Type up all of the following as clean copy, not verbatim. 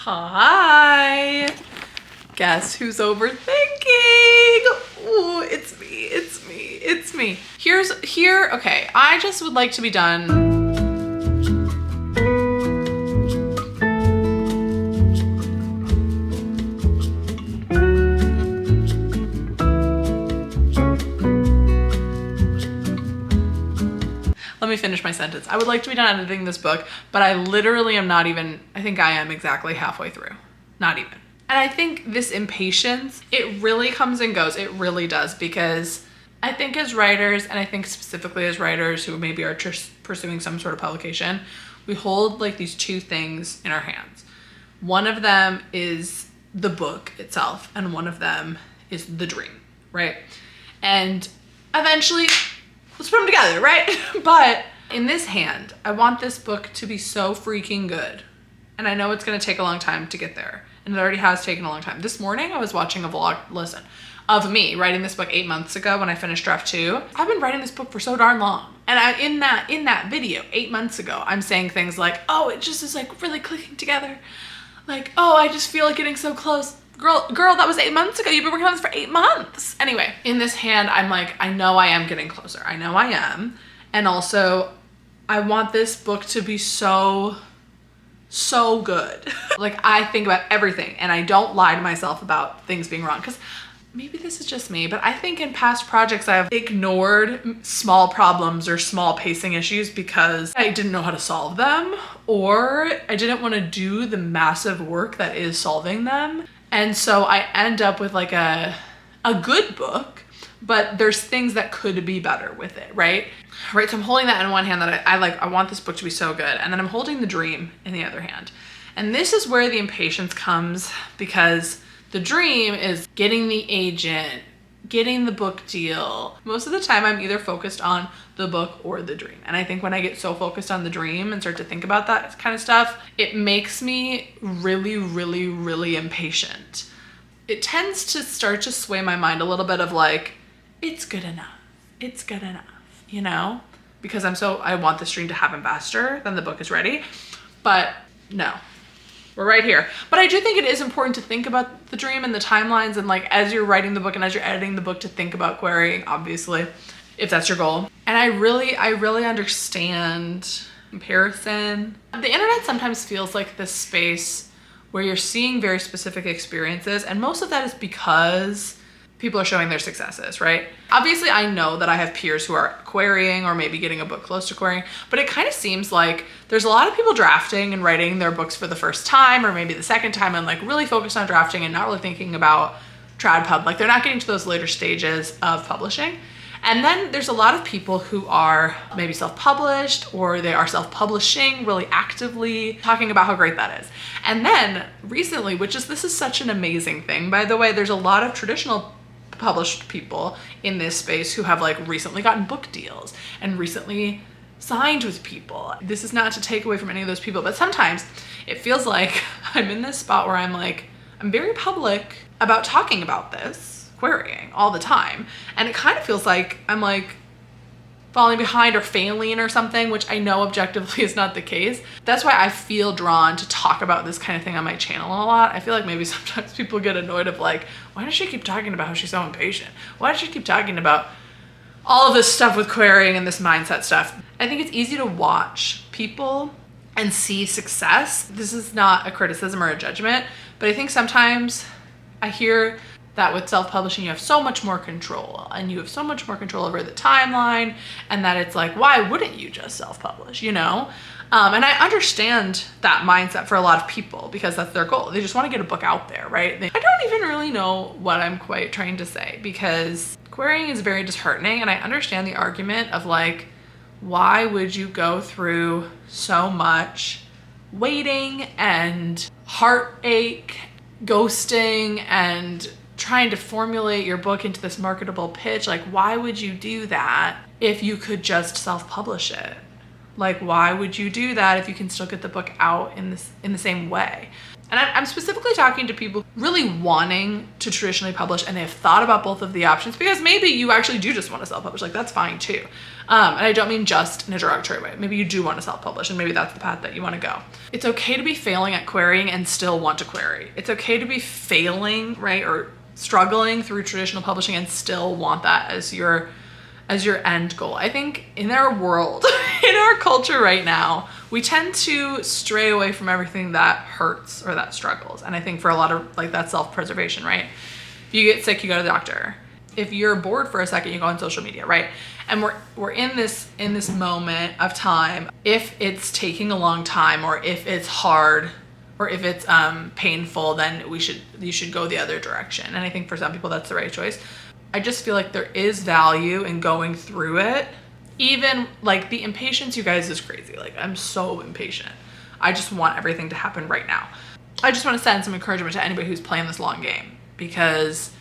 Hi! Guess who's overthinking? Ooh, it's me. Okay, I just would like to be done. Let me finish my sentence. I would like to be done editing this book, but I literally am not even, I think I am exactly halfway through. Not even. And I think this impatience, it really comes and goes. It really does, because I think as writers, and I think specifically as writers who maybe are pursuing some sort of publication, we hold like these two things in our hands. One of them is the book itself, and one of them is the dream, right? And eventually, let's put them together, right? But in this hand, I want this book to be so freaking good. And I know it's gonna take a long time to get there. And it already has taken a long time. This morning I was watching a vlog, of me writing this book 8 months ago when I finished draft 2. I've been writing this book for so darn long. And in that video 8 months ago, I'm saying things like, oh, it just is like really clicking together. Like, oh, I just feel like getting so close. Girl, that was 8 months ago. You've been working on this for 8 months. Anyway, in this hand, I'm like, I know I am getting closer. I know I am. And also, I want this book to be so good. Like, I think about everything, and I don't lie to myself about things being wrong, because maybe this is just me, but I think in past projects I have ignored small problems or small pacing issues because I didn't know how to solve them, or I didn't want to do the massive work that is solving them. And so I end up with like a good book, but there's things that could be better with it, right? Right, so I'm holding that in one hand that I want this book to be so good, and then I'm holding the dream in the other hand. And this is where the impatience comes, because the dream is getting the agent, getting the book deal. Most of the time I'm either focused on the book or the dream. And I think when I get so focused on the dream and start to think about that kind of stuff, it makes me really, really, really impatient. It tends to start to sway my mind a little bit of like, it's good enough. It's good enough, you know? Because I want this dream to happen faster than the book is ready. But no. We're right here. But I do think it is important to think about the dream and the timelines, and like as you're writing the book and as you're editing the book, to think about querying, obviously, if that's your goal. And I really understand comparison. The internet sometimes feels like this space where you're seeing very specific experiences, and most of that is because people are showing their successes, right? Obviously, I know that I have peers who are querying or maybe getting a book close to querying, but it kind of seems like there's a lot of people drafting and writing their books for the first time or maybe the second time and like really focused on drafting and not really thinking about trad pub. Like they're not getting to those later stages of publishing. And then there's a lot of people who are maybe self-published, or they are self-publishing really actively, talking about how great that is. And then recently, this is such an amazing thing, by the way, there's a lot of traditional published people in this space who have like recently gotten book deals and recently signed with people. This is not to take away from any of those people, but sometimes it feels like I'm in this spot where I'm very public about talking about this, querying all the time. And it kind of feels like I'm like falling behind or failing or something, which I know objectively is not the case. That's why I feel drawn to talk about this kind of thing on my channel a lot. I feel like maybe sometimes people get annoyed of like, why does she keep talking about how she's so impatient? Why does she keep talking about all of this stuff with querying and this mindset stuff? I think it's easy to watch people and see success. This is not a criticism or a judgment, but I think sometimes I hear that with self-publishing, you have so much more control, and you have so much more control over the timeline, and that it's like, why wouldn't you just self-publish, you know? And I understand that mindset for a lot of people because that's their goal. They just want to get a book out there, right? I don't even really know what I'm quite trying to say, because querying is very disheartening, and I understand the argument of like, why would you go through so much waiting and heartache, ghosting, and trying to formulate your book into this marketable pitch? Like, why would you do that if you could just self-publish it? Like, why would you do that if you can still get the book out in the same way? And I'm specifically talking to people really wanting to traditionally publish, and they have thought about both of the options, because maybe you actually do just want to self-publish. Like, that's fine too. And I don't mean just in a derogatory way. Maybe you do want to self-publish, and maybe that's the path that you want to go. It's okay to be failing at querying and still want to query. It's okay to be failing, right, or struggling through traditional publishing and still want that as your end goal. I think in our world, in our culture right now, we tend to stray away from everything that hurts or that struggles. And I think for a lot of, like, that's self-preservation, right? If you get sick, you go to the doctor. If you're bored for a second, you go on social media, right? And we're in this moment of time. If it's taking a long time, or if it's hard, or if it's painful, then you should go the other direction. And I think for some people that's the right choice. I just feel like there is value in going through it. Even like the impatience, you guys, is crazy. Like, I'm so impatient. I just want everything to happen right now. I just want to send some encouragement to anybody who's playing this long game, because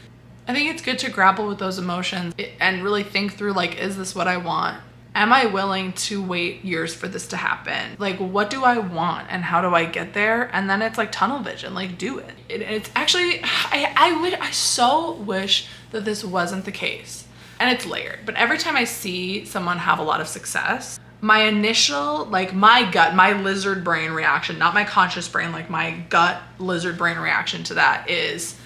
I think it's good to grapple with those emotions and really think through, like, is this what I want? Am I willing to wait years for this to happen? Like, what do I want and how do I get there? And then it's like tunnel vision, like, do it. It's actually, I so wish that this wasn't the case. And it's layered, but every time I see someone have a lot of success, my initial, like, my gut, my lizard brain reaction, not my conscious brain, like my gut lizard brain reaction to that is,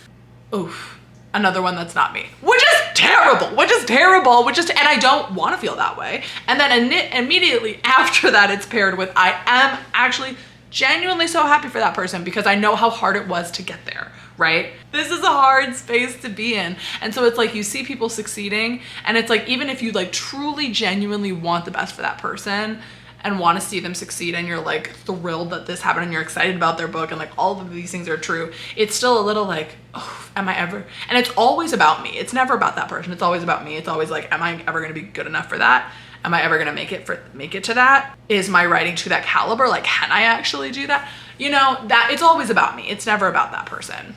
oof, another one that's not me, which is terrible, and I don't want to feel that way. And then immediately after that, it's paired with, I am actually genuinely so happy for that person because I know how hard it was to get there, right? This is a hard space to be in. And so it's like, you see people succeeding, and it's like, even if you like truly genuinely want the best for that person and want to see them succeed, and you're like thrilled that this happened and you're excited about their book and like all of these things are true, it's still a little like, oh, am I ever? And it's always about me. It's never about that person. It's always about me. It's always like, am I ever going to be good enough for that? Am I ever going to make it to that? Is my writing to that caliber? Like, can I actually do that? You know, that it's always about me. It's never about that person.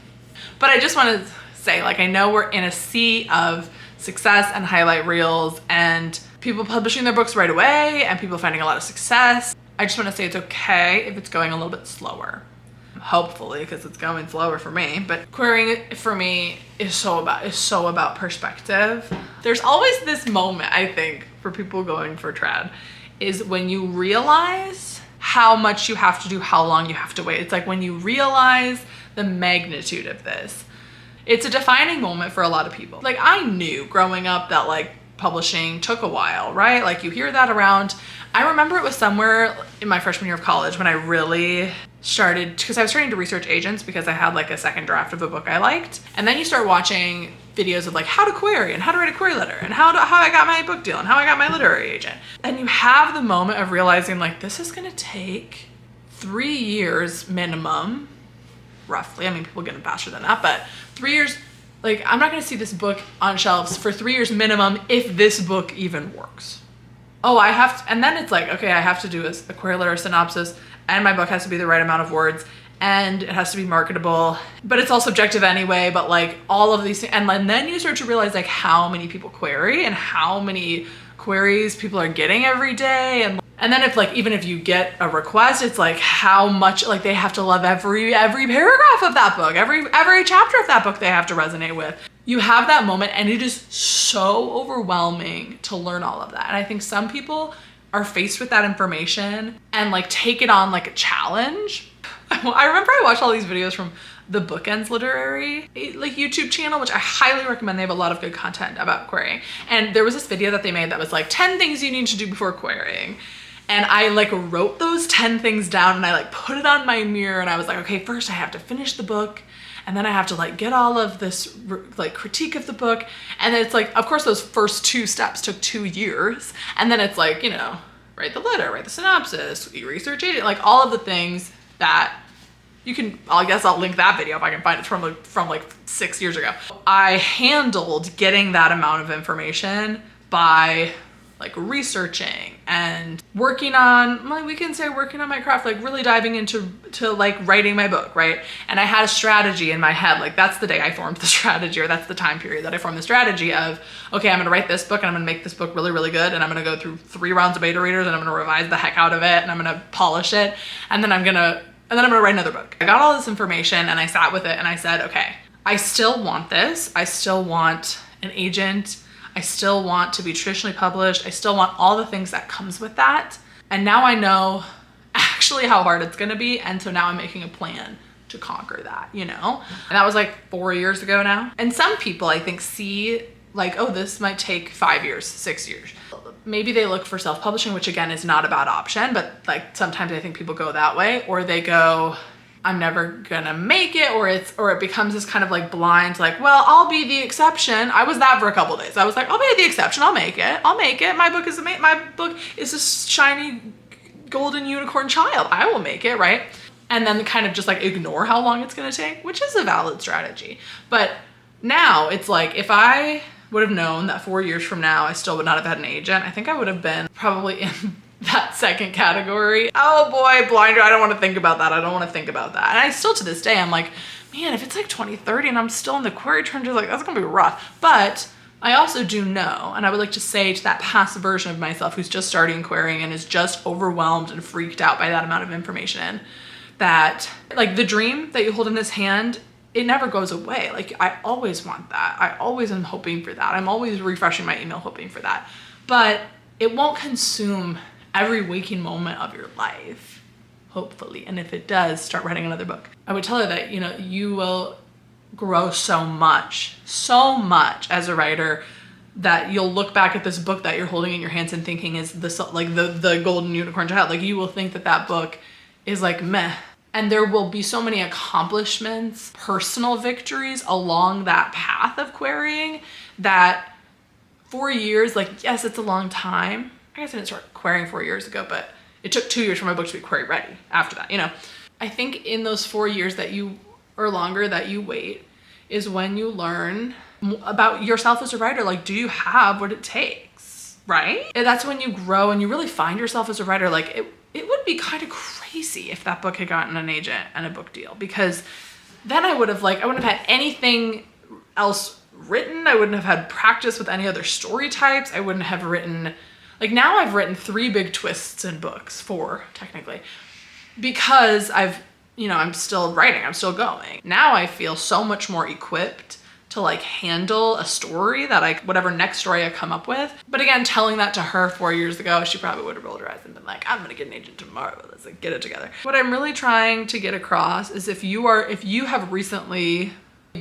But I just want to say, like, I know we're in a sea of success and highlight reels and people publishing their books right away and people finding a lot of success. I just want to say it's okay if it's going a little bit slower. Hopefully, because it's going slower for me. But querying for me is so about perspective. There's always this moment, I think, for people going for trad, is when you realize how much you have to do, how long you have to wait. It's like when you realize the magnitude of this. It's a defining moment for a lot of people. Like, I knew growing up that like publishing took a while, right? Like, you hear that around. I remember it was somewhere in my freshman year of college when I really started, because I was starting to research agents because I had like a second draft of a book I liked. And then you start watching videos of like how to query and how to write a query letter and how I got my book deal and how I got my literary agent. And you have the moment of realizing like, this is gonna take 3 years minimum, roughly. I mean, people get faster than that, but 3 years, like, I'm not gonna see this book on shelves for 3 years minimum if this book even works. Oh, I have to, and then it's like, okay, I have to do a query letter synopsis, and my book has to be the right amount of words, and it has to be marketable, but it's all subjective anyway, but like all of these things. And then you start to realize like how many people query and how many queries people are getting every day. And then if like, even if you get a request, it's like how much, like they have to love every paragraph of that book, every chapter of that book they have to resonate with. You have that moment and it is so overwhelming to learn all of that. And I think some people are faced with that information and like take it on like a challenge. I remember I watched all these videos from the Bookends Literary like YouTube channel, which I highly recommend. They have a lot of good content about querying. And there was this video that they made that was like 10 things you need to do before querying. And I like wrote those 10 things down and I like put it on my mirror and I was like, okay, first I have to finish the book. And then I have to like get all of this like critique of the book. And then it's like, of course, those first 2 steps took 2 years. And then it's like, you know, write the letter, write the synopsis, research it, like all of the things that you can, I guess I'll link that video if I can find it from like 6 years ago. I handled getting that amount of information by like researching and working on, we can say working on my craft, like really diving into like writing my book, right? And I had a strategy in my head, like that's the day I formed the strategy, or that's the time period that I formed the strategy of, okay, I'm gonna write this book and I'm gonna make this book really, really good, and I'm gonna go through 3 rounds of beta readers and I'm gonna revise the heck out of it and I'm gonna polish it, and then I'm gonna write another book. I got all this information and I sat with it and I said, okay, I still want this. I still want an agent. I still want to be traditionally published. I still want all the things that comes with that. And now I know actually how hard it's gonna be. And so now I'm making a plan to conquer that, you know? And that was like 4 years ago now. And some people I think see like, oh, this might take 5 years, 6 years. Maybe they look for self-publishing, which again is not a bad option, but like sometimes I think people go that way, or they go, I'm never gonna make it, or it becomes this kind of like blind, like, well, I'll be the exception. I was that for a couple of days. I was like, I'll be the exception. I'll make it. My book is a shiny golden unicorn child. I will make it, right? And then kind of just like ignore how long it's gonna take, which is a valid strategy. But now it's like, if I would have known that 4 years from now I still would not have had an agent, I think I would have been probably in that second category. Oh boy, blinder, I don't want to think about that. And I still, to this day, I'm like, man, if it's like 2030 and I'm still in the query trenches, like that's gonna be rough. But I also do know, and I would like to say to that past version of myself who's just starting querying and is just overwhelmed and freaked out by that amount of information, that like the dream that you hold in this hand, it never goes away. Like I always want that. I always am hoping for that. I'm always refreshing my email hoping for that. But it won't consume every waking moment of your life, hopefully. And if it does, start writing another book. I would tell her that, you know, you will grow so much as a writer that you'll look back at this book that you're holding in your hands and thinking is this like the golden unicorn child. Like you will think that that book is like meh. And there will be so many accomplishments, personal victories along that path of querying that 4 years, like, yes, it's a long time. I guess I didn't start querying 4 years ago, but it took 2 years for my book to be query ready after that, you know. I think in those 4 years that you, or longer, that you wait is when you learn about yourself as a writer. Like, do you have what it takes, right? And that's when you grow and you really find yourself as a writer. Like, it would be kind of crazy if that book had gotten an agent and a book deal, because then I wouldn't have had anything else written. I wouldn't have had practice with any other story types. I wouldn't have written, like now I've written 3 big twists in books, 4 technically, because I'm still writing, I'm still going. Now I feel so much more equipped to like handle a story that whatever next story I come up with. But again, telling that to her 4 years ago, she probably would have rolled her eyes and been like, I'm gonna get an agent tomorrow, let's like get it together. What I'm really trying to get across is if you have recently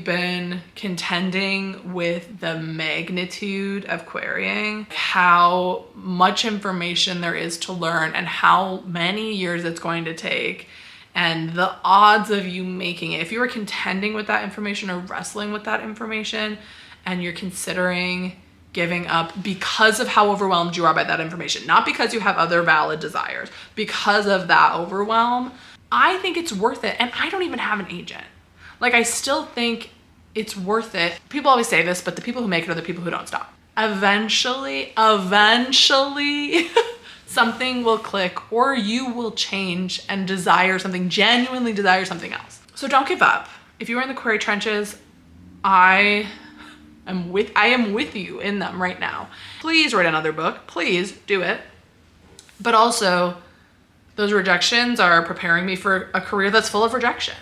been contending with the magnitude of querying, how much information there is to learn and how many years it's going to take, and the odds of you making it, if you are contending with that information or wrestling with that information and you're considering giving up because of how overwhelmed you are by that information, not because you have other valid desires, because of that overwhelm, I think it's worth it. And I don't even have an agent. Like, I still think it's worth it. People always say this, but the people who make it are the people who don't stop. Eventually, something will click, or you will change and genuinely desire something else. So don't give up. If you are in the query trenches, I am with you in them right now. Please write another book. Please do it. But also, those rejections are preparing me for a career that's full of rejection.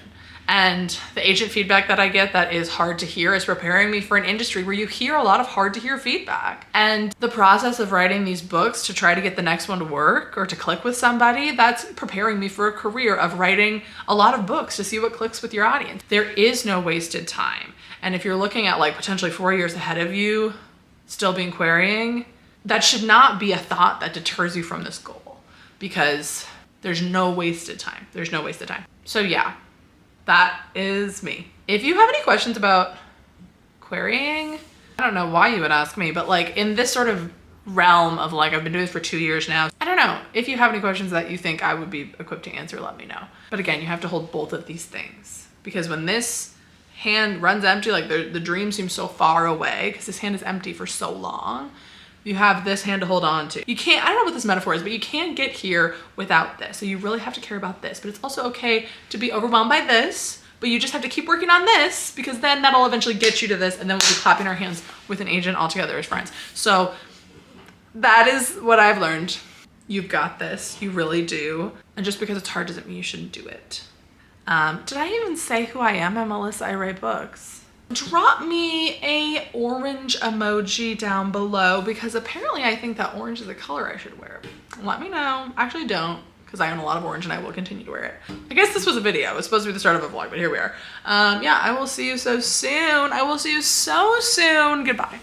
And the agent feedback that I get that is hard to hear is preparing me for an industry where you hear a lot of hard to hear feedback. And the process of writing these books to try to get the next one to work or to click with somebody, that's preparing me for a career of writing a lot of books to see what clicks with your audience. There is no wasted time. And if you're looking at like potentially 4 years ahead of you, still being querying, that should not be a thought that deters you from this goal, because there's no wasted time. There's no wasted time. So yeah. That is me. If you have any questions about querying, I don't know why you would ask me, but like in this sort of realm of like, I've been doing this for 2 years now. I don't know. If you have any questions that you think I would be equipped to answer, let me know. But again, you have to hold both of these things, because when this hand runs empty, like the dream seems so far away because this hand is empty for so long, You have this hand to hold on to. You can't, I don't know what this metaphor is, but you can't get here without this. So you really have to care about this, but it's also okay to be overwhelmed by this, but you just have to keep working on this because then that'll eventually get you to this, and then we'll be clapping our hands with an agent all together as friends. So that is what I've learned. You've got this, you really do. And just because it's hard doesn't mean you shouldn't do it. Did I even say who I am? I'm Melissa, I write books. Drop me a orange emoji down below because apparently I think that orange is a color I should wear. Let me know. Actually don't, because I own a lot of orange and I will continue to wear it. I guess this was a video. It was supposed to be the start of a vlog, but here we are. Yeah, I will see you so soon. I will see you so soon. Goodbye.